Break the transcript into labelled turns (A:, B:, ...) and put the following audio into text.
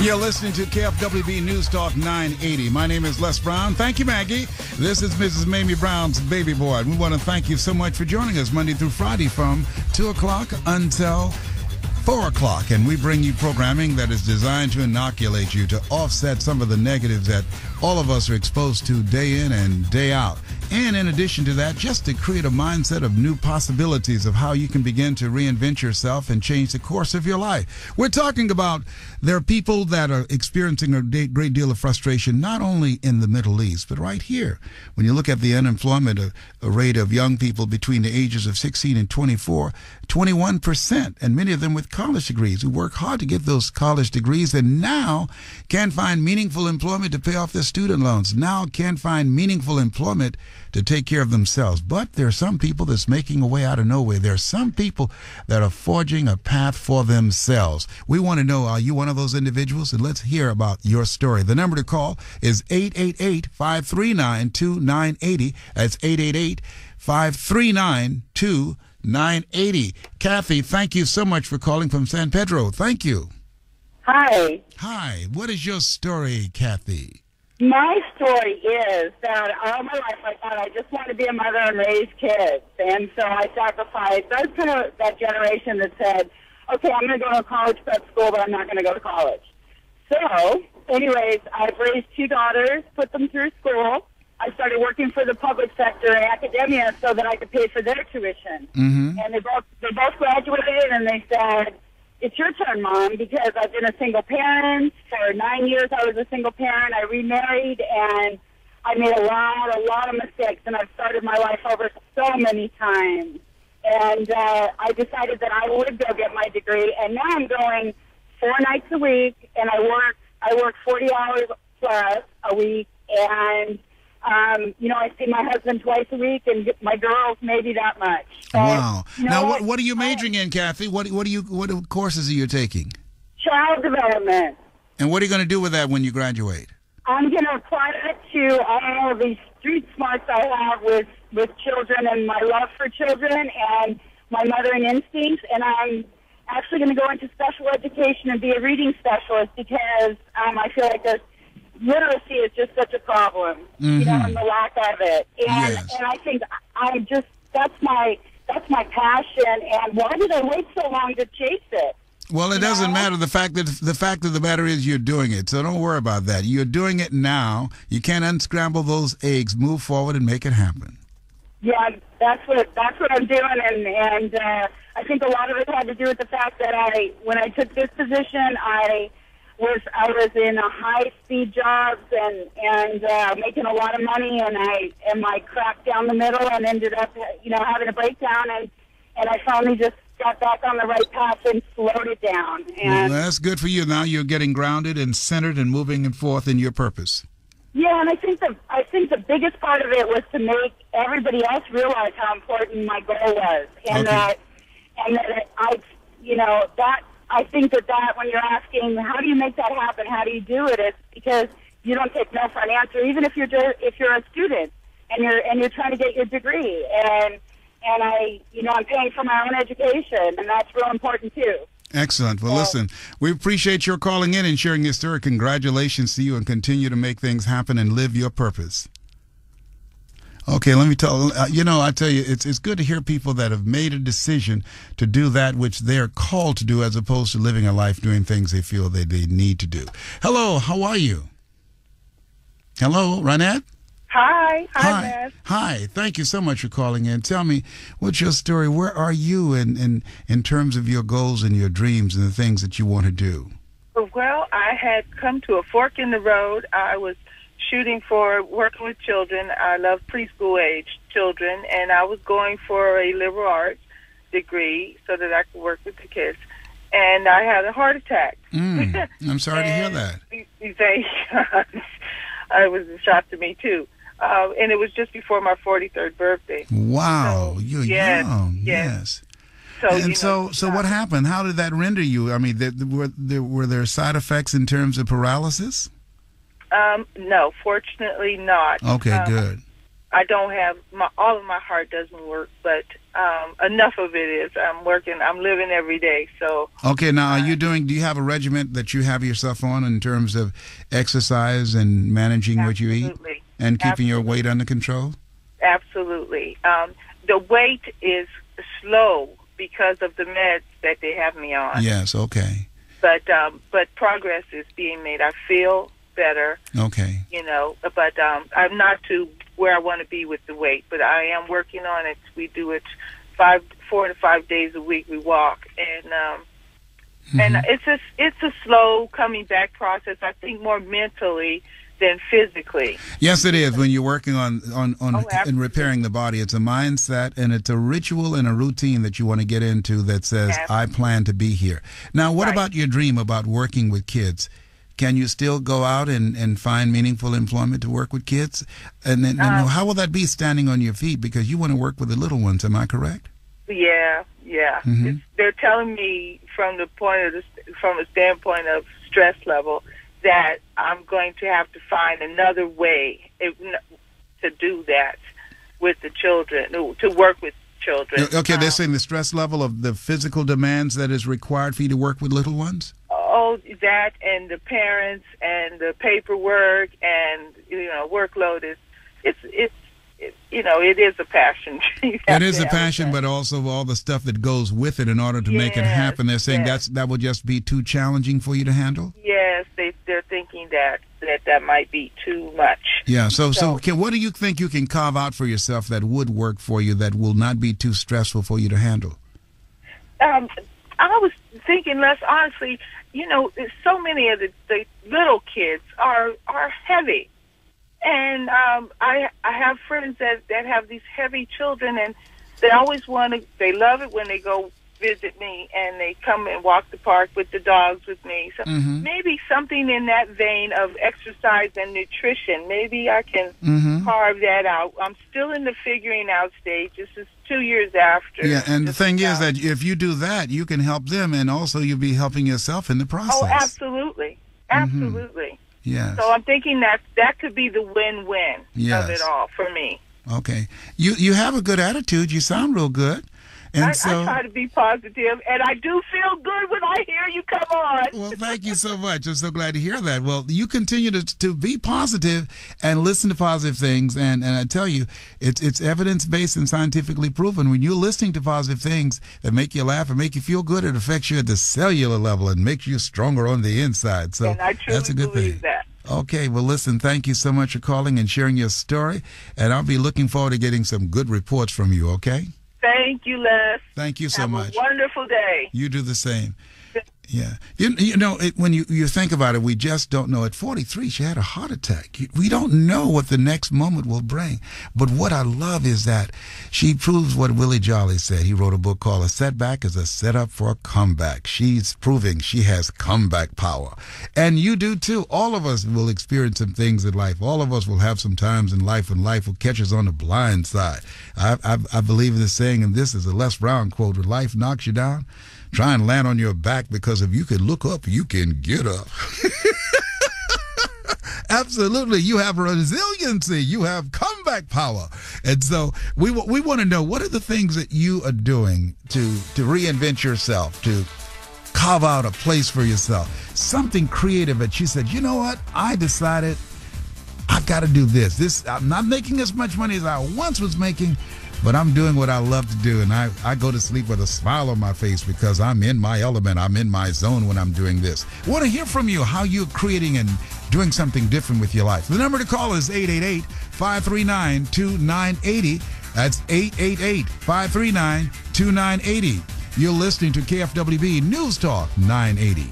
A: You're listening to KFWB News Talk 980. My name is Les Brown. Thank you, Maggie. This is Mrs. Mamie Brown's baby boy. We want to thank you so much for joining us Monday through Friday from 2 o'clock until 4 o'clock. And we bring you programming that is designed to inoculate you, to offset some of the negatives that all of us are exposed to day in and day out. And in addition to that, just to create a mindset of new possibilities of how you can begin to reinvent yourself and change the course of your life. We're talking about there are people that are experiencing a great deal of frustration, not only in the Middle East, but right here. When you look at the unemployment rate of young people between the ages of 16 and 24, 21%, and many of them with college degrees who work hard to get those college degrees and now can't find meaningful employment to pay off their student loans, now can't find meaningful employment to take care of themselves. But there are some people that's making a way out of nowhere. There are some people that are forging a path for themselves. We want to know, are you one of those individuals? And let's hear about your story. The number to call is 888-539-2980. That's 888-539-2980. Kathy, thank you so much for calling from San Pedro. Thank you.
B: Hi.
A: Hi. What is your story, Kathy?
B: My story is that all my life I thought I just wanted to be a mother and raise kids. And so I sacrificed. I was kind of that generation that said, okay, I'm going to go to college prep school, but I'm not going to go to college. So, anyways, I've raised 2 daughters, put them through school. I started working for the public sector and academia so that I could pay for their tuition.
A: Mm-hmm.
B: And they both graduated, and they said, it's your turn, Mom, because I've been a single parent. For 9 years, I was a single parent. I remarried, and I made a lot of mistakes, and I've started my life over so many times. And I decided that I would go get my degree, and now I'm going 4 nights a week, and I work 40 hours plus a week, and I see my husband twice a week, and my girls maybe that much.
A: Wow. Now, what are you majoring in, Kathy? What courses are you taking?
B: Child development.
A: And what are you going to do with that when you graduate?
B: I'm going to apply it to all of these street smarts I have with children and my love for children and my mothering instincts, and I'm actually going to go into special education and be a reading specialist because I feel like literacy is just such a problem,
A: mm-hmm.
B: And the lack of it. And
A: yes.
B: and I think that's my passion. And why did I wait so long to chase it?
A: Well, it doesn't matter. The fact of the matter is you're doing it. So don't worry about that. You're doing it now. You can't unscramble those eggs. Move forward and make it happen. Yeah,
B: that's what I'm doing, and I think a lot of it had to do with the fact that when I took this position, I was in a high-speed jobs and making a lot of money, and I cracked down the middle and ended up, having a breakdown, and I finally just got back on the right path and slowed it down. And
A: well, that's good for you. Now you're getting grounded and centered and moving forth in your purpose.
B: Yeah, and I think the biggest part of it was to make everybody else realize how important my goal was, and
A: okay.
B: that I think that when you're asking how do you make that happen, how do you do it, it's because you don't take no for an answer, even if you're a student and you're trying to get your degree, and I'm paying for my own education, and that's real important too.
A: Excellent. Well, listen, we appreciate your calling in and sharing your story. Congratulations to you, and continue to make things happen and live your purpose. Okay, let me tell I tell you, it's good to hear people that have made a decision to do that which they're called to do, as opposed to living a life doing things they feel they need to do. Hello, how are you? Hello, Ronette?
B: Hi, man.
A: Hi. Thank you so much for calling in. Tell me, what's your story? Where are you in terms of your goals and your dreams and the things that you want to do?
C: Well, I had come to a fork in the road. I was shooting for working with children. I love preschool age children, and I was going for a liberal arts degree so that I could work with the kids. And I had a heart attack.
A: I'm sorry to hear that.
C: Thank God. It was a shock to me, too. And it was just before my 43rd birthday.
A: Wow,
C: so,
A: you're
C: yes,
A: young.
C: Yes.
A: So what happened? How did that render you? I mean, were there side effects in terms of paralysis?
C: No, fortunately not.
A: Okay, good.
C: I don't have all of my heart doesn't work, but enough of it is. I'm living every day. So
A: okay, now do you have a regiment that you have yourself on in terms of exercise and managing what you eat and keeping your weight under control?
C: Absolutely. The weight is slow because of the meds that they have me on.
A: Yes, okay.
C: But progress is being made. I feel better.
A: Okay.
C: But I'm not to where I want to be with the weight, but I am working on it. We do it 4 to 5 days a week. We walk, and it's a slow coming back process. I think more mentally than physically.
A: Yes, it is. When you're working on and repairing the body, it's a mindset and it's a ritual and a routine that you want to get into that says, I plan to be here. Now, what about your dream about working with kids? Can you still go out and find meaningful employment to work with kids? And then how will that be standing on your feet? Because you want to work with the little ones, am I correct?
C: Yeah. Mm-hmm. They're telling me from a standpoint of stress level that I'm going to have to find another way to do that with the children, to work with children.
A: Okay, they're saying the stress level of the physical demands that is required for you to work with little ones?
C: Oh, that and the parents and the paperwork and workload is it is a passion.
A: It is a passion, but also all the stuff that goes with it in order to make it happen. They're saying that will just be too challenging for you to handle.
C: Yes, they're thinking that might be too much.
A: Yeah. So what do you think you can carve out for yourself that would work for you, that will not be too stressful for you to handle?
C: I was thinking, Les, honestly, so many of the little kids are heavy. And I have friends that have these heavy children, and they always they love it when they go visit me and they come and walk the park with the dogs with me. So maybe something in that vein of exercise and nutrition. Maybe I can carve that out. I'm still in the figuring out stage. This is 2 years after.
A: Yeah, and the thing is that if you do that, you can help them, and also you'll be helping yourself in the process.
C: Oh, absolutely. Absolutely.
A: Yes.
C: So I'm thinking that could be the win-win of it all for me.
A: Okay. You have a good attitude. You sound real good. And
C: I try to be positive, and I do feel good when I hear you come on.
A: Well, thank you so much. I'm so glad to hear that. Well, you continue to be positive and listen to positive things, and I tell you, it's evidence-based and scientifically proven. When you're listening to positive things that make you laugh and make you feel good, it affects you at the cellular level and makes you stronger on the inside. So
C: and I truly
A: that's a good
C: believe
A: thing.
C: That.
A: Okay, well, listen, thank you so much for calling and sharing your story, and I'll be looking forward to getting some good reports from you, okay?
C: Thank you, Les.
A: Thank you so much.
C: Have a wonderful day.
A: You do the same. Yeah. When you think about it, we just don't know. At 43, she had a heart attack. We don't know what the next moment will bring. But what I love is that she proves what Willie Jolly said. He wrote a book called A Setback is a Setup for a Comeback. She's proving she has comeback power. And you do too. All of us will experience some things in life. All of us will have some times in life when life will catch us on the blind side. I believe in this saying, and this is a Les Brown quote, when life knocks you down, try and land on your back, because if you can look up, you can get up. Absolutely. You have resiliency. You have comeback power. And so we want to know, what are the things that you are doing to reinvent yourself, to carve out a place for yourself, something creative that you said, you know what, I decided I've got to do this. I'm not making as much money as I once was making, but I'm doing what I love to do, and I go to sleep with a smile on my face because I'm in my element. I'm in my zone when I'm doing this. I want to hear from you, how you're creating and doing something different with your life. The number to call is 888-539-2980. That's 888-539-2980. You're listening to KFWB News Talk 980.